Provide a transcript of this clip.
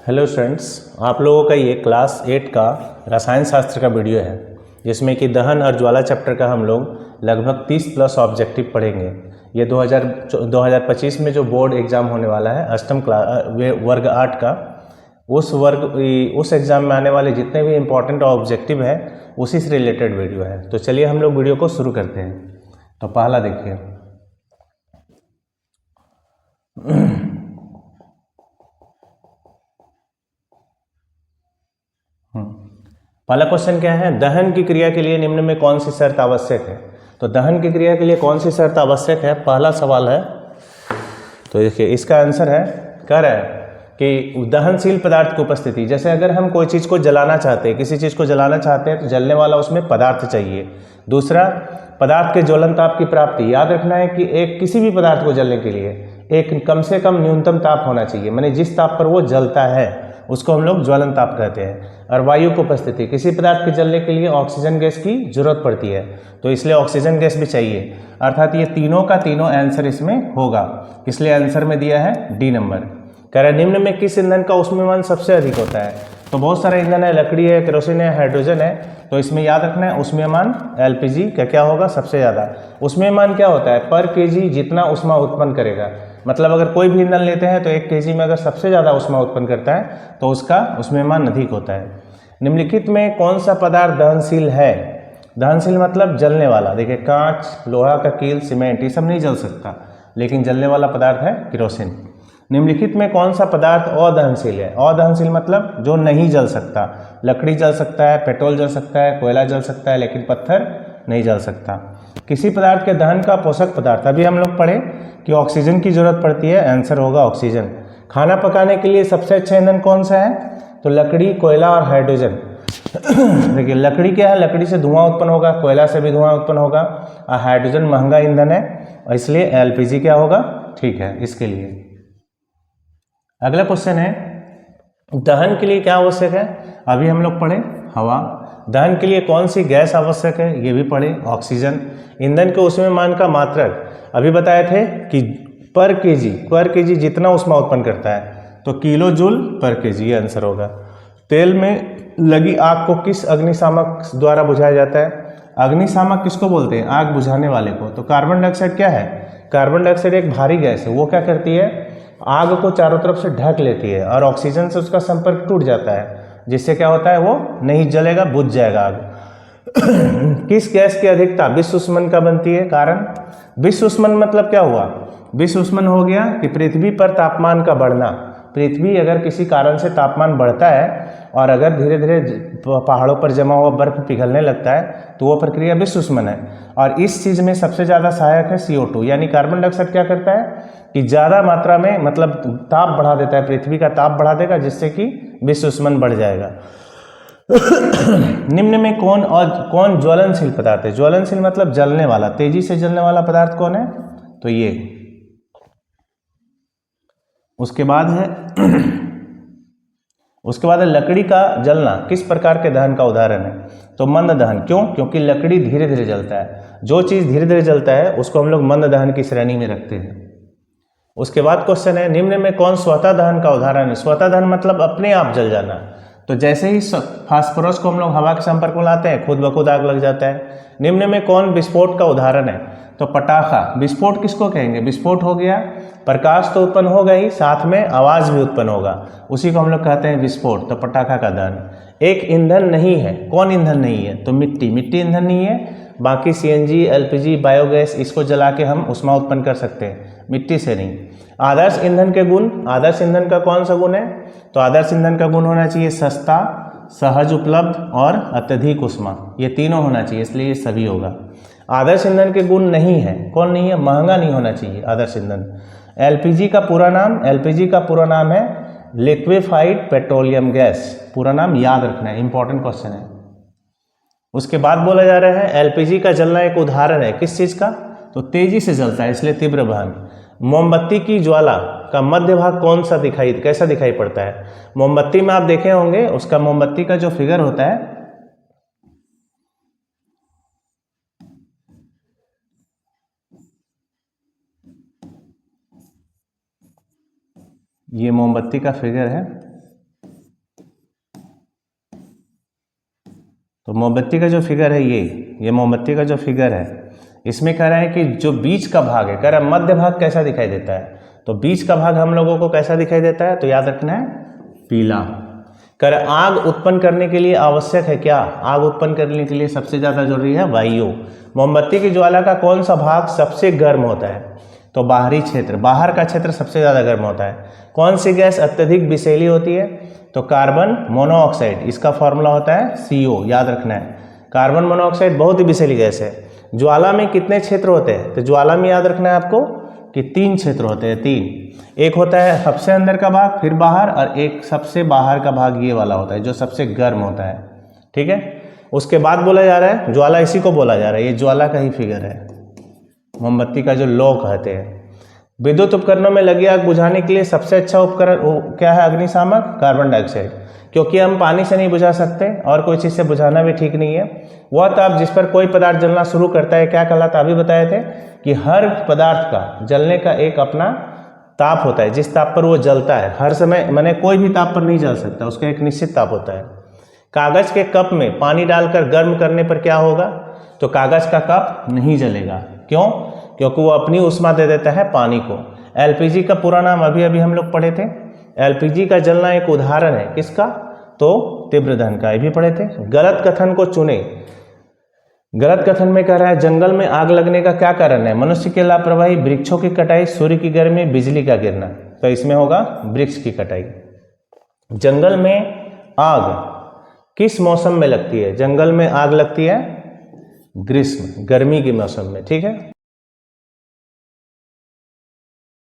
Hello students, आप लोगों का ये क्लास 8 का रसायन शास्त्र का वीडियो है जिसमें कि दहन और ज्वाला चैप्टर का हम लोग लगभग 30 प्लस ऑब्जेक्टिव पढ़ेंगे। ये 2025 में जो बोर्ड एग्ज़ाम होने वाला है अष्टम क्लास वर्ग 8 का, उस एग्ज़ाम में आने वाले जितने भी इम्पोर्टेंट ऑब्जेक्टिव है उसी से रिलेटेड वीडियो है। तो चलिए हम लोग वीडियो को शुरू करते हैं। तो पहला देखिए, पहला क्वेश्चन क्या है, दहन की क्रिया के लिए निम्न में कौन सी शर्त आवश्यक है। तो दहन की क्रिया के लिए कौन सी शर्त आवश्यक है, पहला सवाल है। तो देखिए इसका आंसर है, कह रहा है कि दहनशील पदार्थ की उपस्थिति। जैसे अगर हम कोई चीज़ को जलाना चाहते हैं, किसी चीज़ को जलाना चाहते हैं तो जलने वाला उसमें पदार्थ चाहिए। दूसरा, पदार्थ के ज्वलन ताप की प्राप्ति। याद रखना है कि एक किसी भी पदार्थ को जलने के लिए एक कम से कम न्यूनतम ताप होना चाहिए, माने जिस ताप पर वो जलता है उसको हम लोग ज्वलन ताप कहते हैं। और वायु की उपस्थिति, किसी पदार्थ के जलने के लिए ऑक्सीजन गैस की जरूरत पड़ती है, तो इसलिए ऑक्सीजन गैस भी चाहिए। अर्थात ये तीनों का तीनों आंसर इसमें होगा, इसलिए आंसर में दिया है डी नंबर। कह रहा है निम्न में किस ईंधन का ऊष्मीयमान सबसे अधिक होता है। तो बहुत सारे ईंधन है, लकड़ी है, केरोसिन है, हाइड्रोजन है। तो इसमें याद रखना है ऊष्मीयमान एलपीजी का क्या होगा, सबसे ज़्यादा। ऊष्मीयमान क्या होता है, पर केजी जितना ऊष्मा उत्पन्न करेगा। मतलब अगर कोई भी ईंधन लेते हैं तो 1 केजी में अगर सबसे ज़्यादा ऊष्मा उत्पन्न करता है तो उसका ऊष्मीयमान अधिक होता है। निम्नलिखित में कौन सा पदार्थ दहनशील है। दहनशील मतलब जलने वाला। देखिए कांच, लोहा का कील, सीमेंट, ये सब नहीं जल सकता, लेकिन जलने वाला पदार्थ है केरोसिन। निम्नलिखित में कौन सा पदार्थ अदहनशील है। अदहनशील मतलब जो नहीं जल सकता। लकड़ी जल सकता है, पेट्रोल जल सकता है, कोयला जल सकता है, लेकिन पत्थर नहीं जल सकता। किसी पदार्थ के दहन का पोषक पदार्थ, अभी हम लोग पढ़े कि ऑक्सीजन की जरूरत पड़ती है, आंसर होगा ऑक्सीजन। खाना पकाने के लिए सबसे अच्छा ईंधन कौन सा है, तो लकड़ी, कोयला और हाइड्रोजन। देखिए लकड़ी क्या है, लकड़ी से धुआं उत्पन्न होगा, कोयला से भी धुआं उत्पन्न होगा, और हाइड्रोजन महंगा ईंधन है, इसलिए एलपीजी क्या होगा, ठीक है इसके लिए। अगला क्वेश्चन है, दहन के लिए क्या आवश्यक है। अभी हम लोग पढ़े हवा। दहन के लिए कौन सी गैस आवश्यक है, ये भी पढ़े, ऑक्सीजन। ईंधन के ऊष्मीयमान का मात्रक अभी बताए थे कि पर केजी जितना ऊष्मा उत्पन्न करता है, तो किलो जूल पर केजी, ये आंसर होगा। तेल में लगी आग को किस अग्निशामक द्वारा बुझाया जाता है। अग्निशामक किसको बोलते हैं, आग बुझाने वाले को। तो कार्बन डाइऑक्साइड क्या है, कार्बन डाइऑक्साइड एक भारी गैस है। वो क्या करती है, आग को चारों तरफ से ढक लेती है और ऑक्सीजन से उसका संपर्क टूट जाता है, जिससे क्या होता है, वो नहीं जलेगा, बुझ जाएगा आग। किस गैस की अधिकता विश्वउष्मन का बनती है। कारण विश्वउष्मन मतलब क्या हुआ, विश्वउष्मन हो गया कि पृथ्वी पर तापमान का बढ़ना। पृथ्वी अगर किसी कारण से तापमान बढ़ता है और अगर धीरे धीरे पहाड़ों पर जमा हुआ बर्फ पिघलने लगता है तो वो प्रक्रिया विश्वउष्मन है। और इस चीज़ में सबसे ज़्यादा सहायक है CO2, यानी कार्बन डाइऑक्साइड क्या करता है कि ज़्यादा मात्रा में मतलब ताप बढ़ा देता है, पृथ्वी का ताप बढ़ा देगा, जिससे कि विश्वउष्मन बढ़ जाएगा। निम्न में कौन ज्वलनशील पदार्थ है। ज्वलनशील मतलब जलने वाला, तेजी से जलने वाला पदार्थ कौन है, तो ये। उसके बाद है लकड़ी का जलना किस प्रकार के दहन का उदाहरण है। तो मंद दहन। क्यों, क्योंकि लकड़ी धीरे धीरे जलता है। जो चीज़ धीरे धीरे जलता है उसको हम लोग मंद दहन की श्रेणी में रखते हैं। उसके बाद क्वेश्चन है, निम्न में कौन स्वतः दहन का उदाहरण है। स्वतः दहन मतलब अपने आप जल जाना। तो जैसे ही फास्फोरस को हम लोग हवा के संपर्क में लाते हैं, खुद ब खुद आग लग जाता है। निम्न में कौन विस्फोट का उदाहरण है। तो पटाखा। विस्फोट किसको कहेंगे, विस्फोट हो गया, प्रकाश तो उत्पन्न होगा ही, साथ में आवाज भी उत्पन्न होगा, उसी को हम लोग कहते हैं विस्फोट। तो पटाखा का दहन। एक ईंधन नहीं है, कौन ईंधन नहीं है, तो मिट्टी ईंधन नहीं है। बाकी CNG, LPG, बायोगैस, इसको जला के हम ऊष्मा उत्पन्न कर सकते हैं, मिट्टी से नहीं। आदर्श ईंधन के गुण, आदर्श ईंधन का कौन सा गुण है, तो आदर्श ईंधन का गुण होना चाहिए सस्ता, सहज उपलब्ध और अत्यधिक ऊष्मा, ये तीनों होना चाहिए, इसलिए ये सभी होगा। आदर्श ईंधन के गुण नहीं है, कौन नहीं है, महंगा नहीं होना चाहिए आदर्श ईंधन। LPG का पूरा नाम है लिक्विफाइड पेट्रोलियम गैस, पूरा नाम याद रखना है, इंपॉर्टेंट क्वेश्चन है। उसके बाद बोला जा रहा है LPG का जलना एक उदाहरण है, किस चीज़ का, तो तेजी से जलता है, इसलिए तीव्र भान। मोमबत्ती की ज्वाला का मध्य भाग कैसा दिखाई पड़ता है। मोमबत्ती में आप देखे होंगे, उसका मोमबत्ती का जो फिगर होता है, ये मोमबत्ती का फिगर है, तो मोमबत्ती का जो फिगर है ये मोमबत्ती का जो फिगर है, इसमें कह रहा है कि जो बीच का भाग है, कह रहा है मध्य भाग कैसा दिखाई देता है, तो बीच का भाग हम लोगों को कैसा दिखाई देता है, तो याद रखना है पीला। कह रहा आग उत्पन्न करने के लिए आवश्यक है क्या, आग उत्पन्न करने के लिए सबसे ज़्यादा जरूरी है वायु। मोमबत्ती की ज्वाला का कौन सा भाग सबसे गर्म होता है, तो बाहरी क्षेत्र, बाहर का क्षेत्र सबसे ज़्यादा गर्म होता है। कौन सी गैस अत्यधिक विषैली होती है, तो कार्बन मोनोऑक्साइड, इसका फॉर्मूला होता है CO, याद रखना है। कार्बन मोनोऑक्साइड बहुत ही विषैली गैस है। ज्वाला में कितने क्षेत्र होते हैं, तो ज्वाला में याद रखना है आपको कि 3 क्षेत्र होते हैं, 3। एक होता है सबसे अंदर का भाग, फिर बाहर, और एक सबसे बाहर का भाग ये वाला होता है जो सबसे गर्म होता है, ठीक है। उसके बाद बोला जा रहा है ज्वाला, इसी को बोला जा रहा है, ये ज्वाला का ही फिगर है, मोमबत्ती का जो लौ कहते हैं। विद्युत उपकरणों में लगी आग बुझाने के लिए सबसे अच्छा उपकरण क्या है, अग्निशामक, कार्बन डाइऑक्साइड, क्योंकि हम पानी से नहीं बुझा सकते और कोई चीज़ से बुझाना भी ठीक नहीं है। वह ताप जिस पर कोई पदार्थ जलना शुरू करता है क्या कहलाता है, अभी बताए थे कि हर पदार्थ का जलने का एक अपना ताप होता है, जिस ताप पर वो जलता है हर समय, मैंने कोई भी ताप पर नहीं जल सकता, उसका एक निश्चित ताप होता है। कागज के कप में पानी डालकर गर्म करने पर क्या होगा, तो कागज का कप नहीं जलेगा, क्यों, क्योंकि वो अपनी ऊष्मा दे देता है पानी को। LPG का पूरा नाम अभी अभी हम लोग पढ़े थे, LPG का जलना एक उदाहरण है किसका, तो तीव्र दहन का, ये भी पढ़े थे। गलत कथन को चुने, गलत कथन में कह रहा है जंगल में आग लगने का क्या कारण है, मनुष्य की लापरवाही, वृक्षों की कटाई, सूर्य की गर्मी, बिजली का गिरना, तो इसमें होगा वृक्ष की कटाई। जंगल में आग किस मौसम में लगती है, जंगल में आग लगती है ग्रीष्म, गर्मी के मौसम में, ठीक है।